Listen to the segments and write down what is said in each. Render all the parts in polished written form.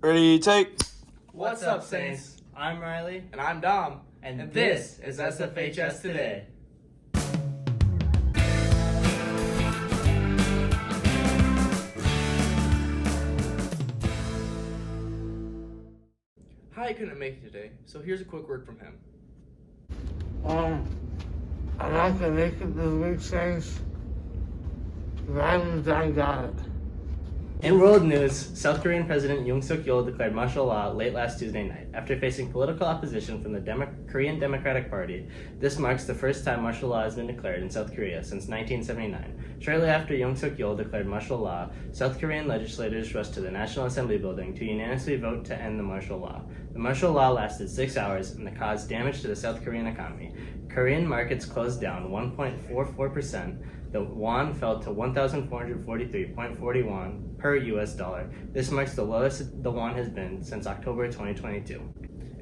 Ready, take. What's up, Saints? I'm Riley. And I'm Dom. And this is SFHS Today. Hi couldn't make it today, so here's a quick word from him. I'd like to make it this week, Saints. Valentine got it. In world news, South Korean President Yoon Suk-yeol declared martial law late last Tuesday night after facing political opposition from the Korean Democratic Party. This marks the first time martial law has been declared in South Korea since 1979. Shortly after Yoon Suk-yeol declared martial law, South Korean legislators rushed to the National Assembly building to unanimously vote to end the martial law. The martial law lasted 6 hours and caused damage to the South Korean economy. Korean markets closed down 1.44%. The won fell to 1,443.40 won per US dollar. This marks the lowest the won has been since October 2022.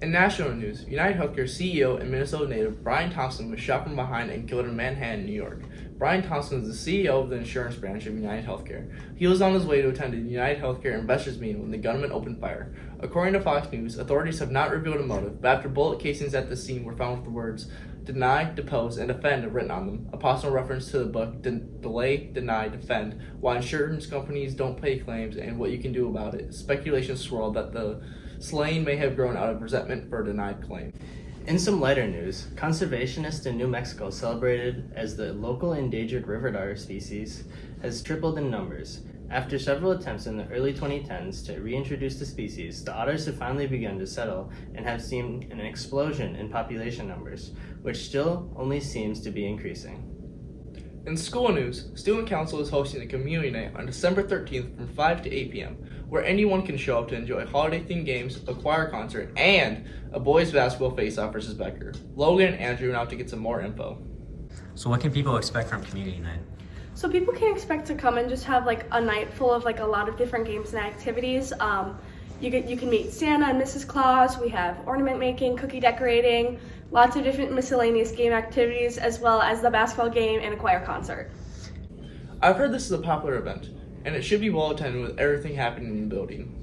In national news, United Healthcare CEO and Minnesota native Brian Thompson was shot from behind and killed in Manhattan, New York. Brian Thompson is the CEO of the insurance branch of United Healthcare. He was on his way to attend a United Healthcare investors meeting when the gunman opened fire. According to Fox News, authorities have not revealed a motive, but after bullet casings at the scene were found with the words "deny, depose, and defend" written on them, a possible reference to the book Delay, Deny, Defend, Why Insurance Companies Don't Pay Claims and What You Can Do About It. Speculation swirled that the slaying may have grown out of resentment for a denied claim. In some lighter news, conservationists in New Mexico celebrated as the local endangered river otter species has tripled in numbers. After several attempts in the early 2010s to reintroduce the species, the otters have finally begun to settle and have seen an explosion in population numbers, which still only seems to be increasing. In school news, Student Council is hosting a community night on December 13th from 5 to 8 p.m., where anyone can show up to enjoy holiday-themed games, a choir concert, and a boys basketball face-off versus Becker. Logan and Andrew are out to get some more info. So what can people expect from community night? So people can expect to come and just have like a night full of like a lot of different games and activities. You can meet Santa and Mrs. Claus. We have ornament making, cookie decorating, lots of different miscellaneous game activities, as well as the basketball game and a choir concert. I've heard this is a popular event, and it should be well attended with everything happening in the building.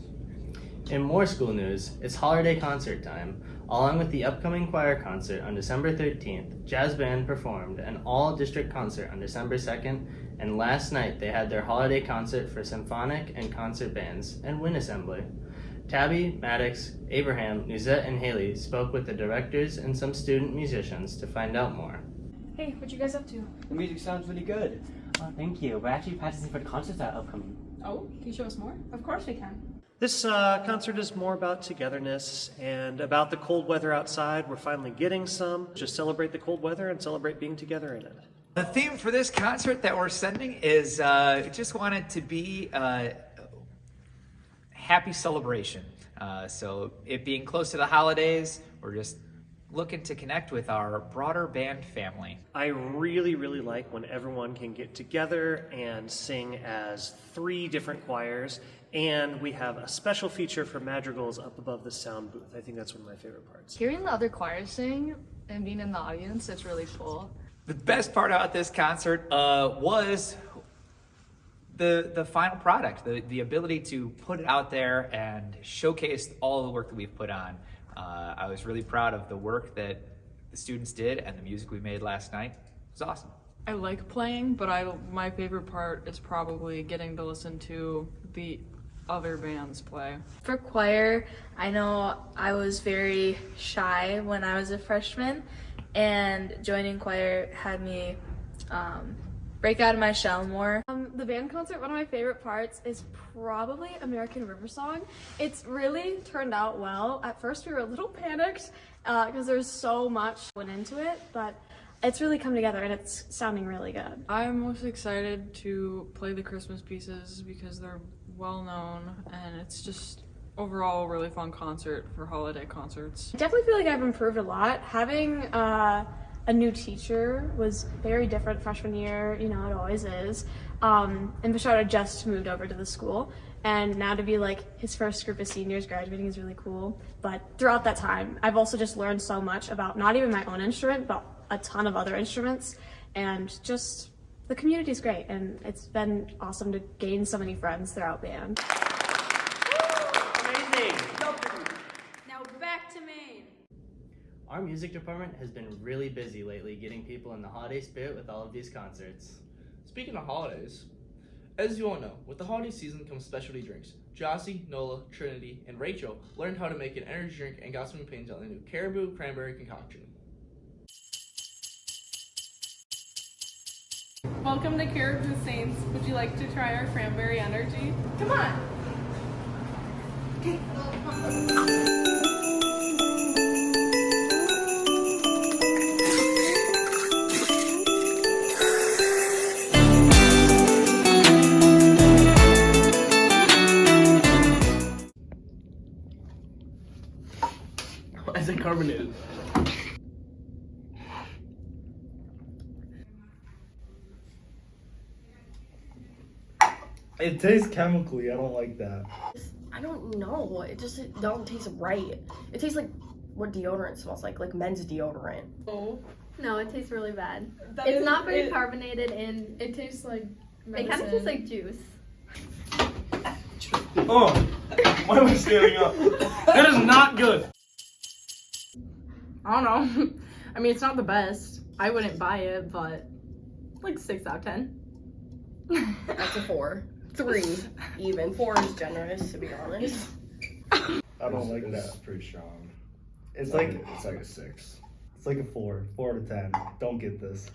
In more school news, it's holiday concert time. Along with the upcoming choir concert on December 13th, Jazz Band performed an all-district concert on December 2nd, and last night they had their holiday concert for symphonic and concert bands and wind assembly. Tabby, Maddox, Abraham, Nuzette, and Haley spoke with the directors and some student musicians to find out more. Hey, what you guys up to? The music sounds really good. Oh, thank you. We're actually practicing for the concerts that are upcoming. Oh, can you show us more? Of course we can. This concert is more about togetherness and about the cold weather outside. We're finally getting some. Just celebrate the cold weather and celebrate being together in it. The theme for this concert that we're sending is just want it to be happy celebration. So it being close to the holidays, we're just looking to connect with our broader band family. I really, really like when everyone can get together and sing as 3 different choirs, and we have a special feature for madrigals up above the sound booth. I think that's one of my favorite parts. Hearing the other choirs sing and being in the audience, it's really cool. The best part about this concert was the final product, the ability to put it out there and showcase all the work that we've put on. I was really proud of the work that the students did and the music we made last night. It was awesome. I like playing, but my favorite part is probably getting to listen to the other bands play. For choir, I know I was very shy when I was a freshman, and joining choir had me break out of my shell more. The band concert, one of my favorite parts is probably American River Song. It's really turned out well. At first we were a little panicked because there's so much went into it, but it's really come together and it's sounding really good. I'm most excited to play the Christmas pieces because they're well known, and it's just overall a really fun concert for holiday concerts. I definitely feel like I've improved a lot. Having a new teacher was very different freshman year, you know, it always is. And Bashar had just moved over to the school, and now to be like his first group of seniors graduating is really cool. But throughout that time, I've also just learned so much about not even my own instrument, but a ton of other instruments, and just the community's great, and it's been awesome to gain so many friends throughout band. Amazing. Our music department has been really busy lately getting people in the holiday spirit with all of these concerts. Speaking of holidays, as you all know, with the holiday season comes specialty drinks. Jossie, Nola, Trinity, and Rachel learned how to make an energy drink and got some opinions on the new Caribou Cranberry Concoction. Welcome to Caribou Saints. Would you like to try our cranberry energy? Come on. Why is it carbonated? It tastes chemically. I don't like that. I don't know. It just don't taste right. It tastes like what deodorant smells like men's deodorant. Oh. No, it tastes really bad. That It's is- not very it- carbonated and It tastes like it kind of tastes like juice. Oh, why am I standing up? That is not good. I don't know. I mean, it's not the best. I wouldn't buy it, but like 6 out of 10. That's a 4. 3 even. 4 is generous, to be honest. I don't like that. It's pretty strong. It's like a 6. It's like a 4. 4 out of 10. Don't get this.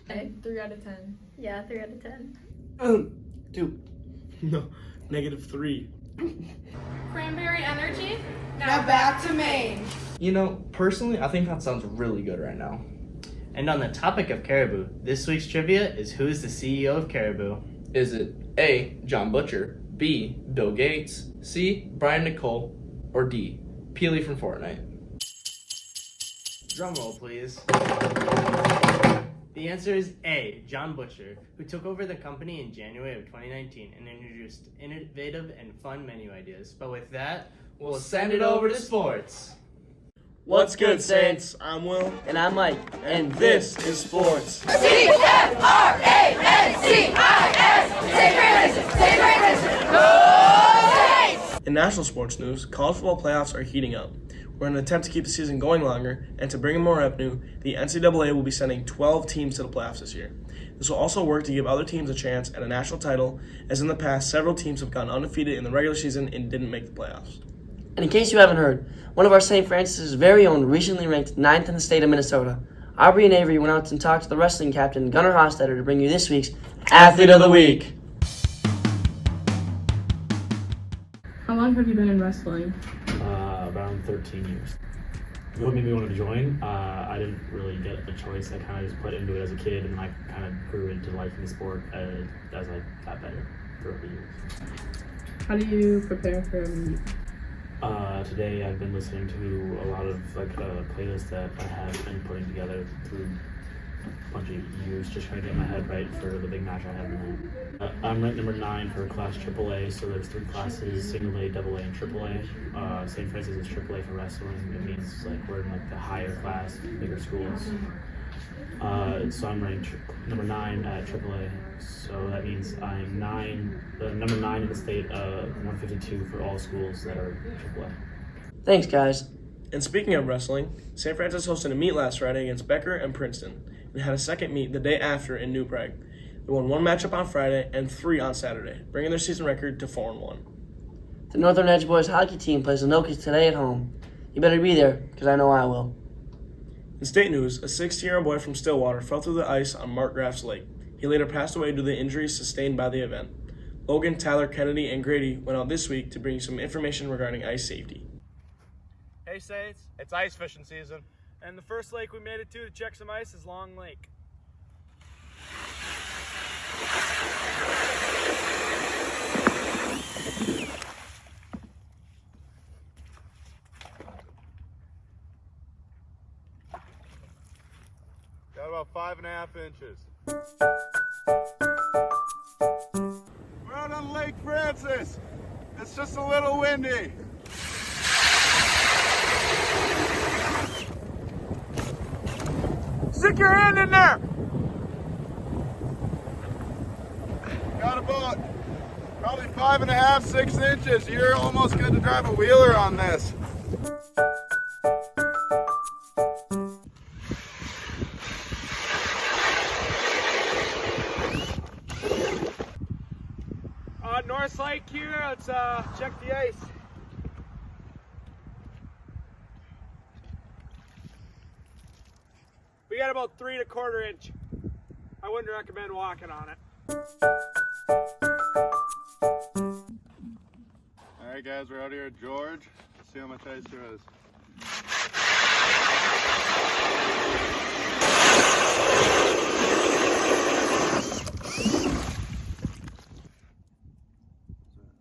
3 out of 10. Yeah, 3 out of 10. 2. No, -3. Cranberry energy. Now back to Maine. You know, personally, I think that sounds really good right now. And on the topic of Caribou, this week's trivia is who's the CEO of Caribou? Is it A, John Butcher, B, Bill Gates, C, Brian Nicole, or D, Peely from Fortnite? Drum roll, please. The answer is A, John Butcher, who took over the company in January of 2019 and introduced innovative and fun menu ideas. But with that, we'll send it over to sports. What's good, Saints? I'm Will. And I'm Mike. And this is Sports. In national sports news, college football playoffs are heating up. We're in an attempt to keep the season going longer, and to bring in more revenue, the NCAA will be sending 12 teams to the playoffs this year. This will also work to give other teams a chance at a national title, as in the past, several teams have gone undefeated in the regular season and didn't make the playoffs. And in case you haven't heard, one of our St. Francis' very own recently ranked 9th in the state of Minnesota, Aubrey and Avery went out and talked to the wrestling captain, Gunnar Hostetter, to bring you this week's Athlete of the Week. How long have you been in wrestling? Around 13 years. What made me want to join? I didn't really get a choice. I kind of just put into it as a kid, and I kind of grew into liking the sport as I got better throughout the years. How do you prepare for a meet? Today I've been listening to a lot of playlists that I have been putting together through a bunch of years, just trying to get my head right for the big match I have in there. I'm ranked number 9 for class AAA, so there's 3 classes: single A, double A, and AAA. St. Francis is AAA for wrestling. It means we're in the higher class, bigger schools. So I'm ranked number 9 at AAA. So that means I'm number 9 in the state, 152 for all schools that are AAA. Thanks, guys. And speaking of wrestling, St. Francis hosted a meet last Friday against Becker and Princeton, and had a second meet the day after in New Prague. They won 1 matchup on Friday and 3 on Saturday, bringing their season record to 4-1. The Northern Edge boys hockey team plays the Nokies today at home. You better be there, because I know I will. In state news, a 16-year-old boy from Stillwater fell through the ice on Markgraf's Lake. He later passed away due to the injuries sustained by the event. Logan, Tyler, Kennedy, and Grady went out this week to bring you some information regarding ice safety. Hey Saints, it's ice fishing season. And the first lake we made it to check some ice is Long Lake. Got about 5.5 inches. We're out on Lake Francis. It's just a little windy. Stick your hand in there. Got about probably 5.5, 6 inches. You're almost good to drive a wheeler on this. here. Let's check the ice. We got about 3 1/4 inch. I wouldn't recommend walking on it. Alright guys, we're out here at George. Let's see how much ice there is.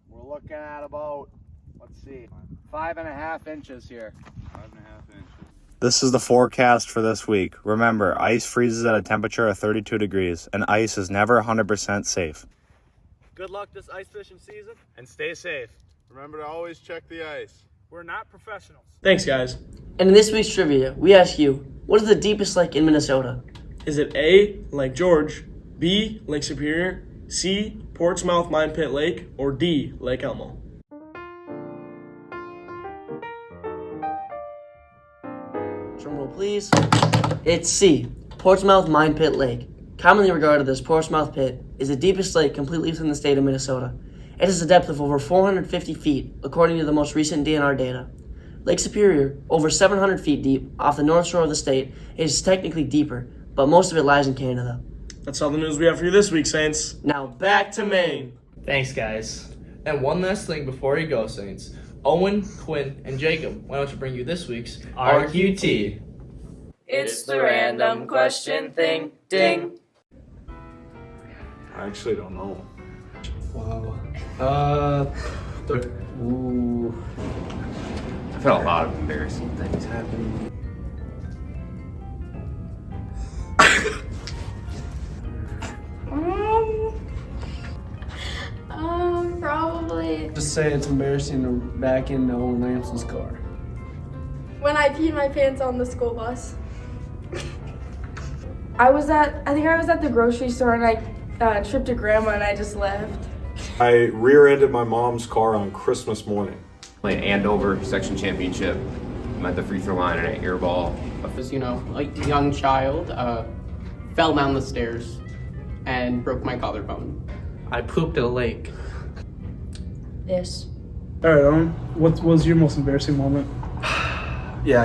We're looking at about, let's see, 5.5 inches here. 5.5 inches. This is the forecast for this week. Remember, ice freezes at a temperature of 32 degrees, and ice is never 100% safe. Good luck this ice fishing season, and stay safe. Remember to always check the ice. We're not professionals. Thanks, guys. And in this week's trivia, we ask you, what is the deepest lake in Minnesota? Is it A, Lake George, B, Lake Superior, C, Portsmouth Mine Pit Lake, or D, Lake Elmo? Drumroll, please. It's C, Portsmouth Mine Pit Lake. Commonly regarded as Portsmouth Pit, is the deepest lake completely within the state of Minnesota. It has a depth of over 450 feet, according to the most recent DNR data. Lake Superior, over 700 feet deep, off the north shore of the state, is technically deeper, but most of it lies in Canada. That's all the news we have for you this week, Saints. Now back to Maine. Thanks, guys. And one last thing before you go, Saints. Owen, Quinn, and Jacob, why don't you bring you this week's RQT? It's the random question thing. Ding. I actually don't know. Wow. Ooh. I've had a lot of embarrassing things happen. Probably Just say it's embarrassing to back into Owen Lampson's car. when I peed my pants on the school bus. I think I was at the grocery store and I tripped a grandma and I just left. I rear-ended my mom's car on Christmas morning. Playing Andover section championship. I'm at the free throw line and I air ball. As you know, like a young child, fell down the stairs and broke my collarbone. I pooped at a lake. This. All right, Owen, what was your most embarrassing moment? Yeah,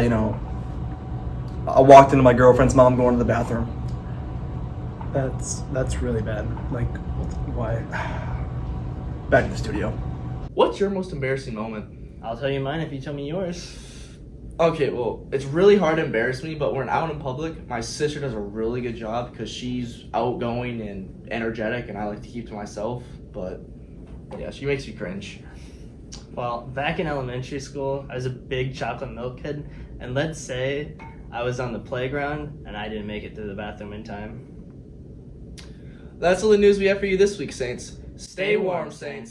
I walked into my girlfriend's mom going to the bathroom. That's really bad. Like, why? Back to the studio. What's your most embarrassing moment? I'll tell you mine if you tell me yours. Okay, well, it's really hard to embarrass me, but when out in public, my sister does a really good job because she's outgoing and energetic, and I like to keep to myself. But yeah, she makes me cringe. Well, back in elementary school, I was a big chocolate milk kid, and let's say I was on the playground and I didn't make it to the bathroom in time. That's all the news we have for you this week, Saints. Stay warm, Saints.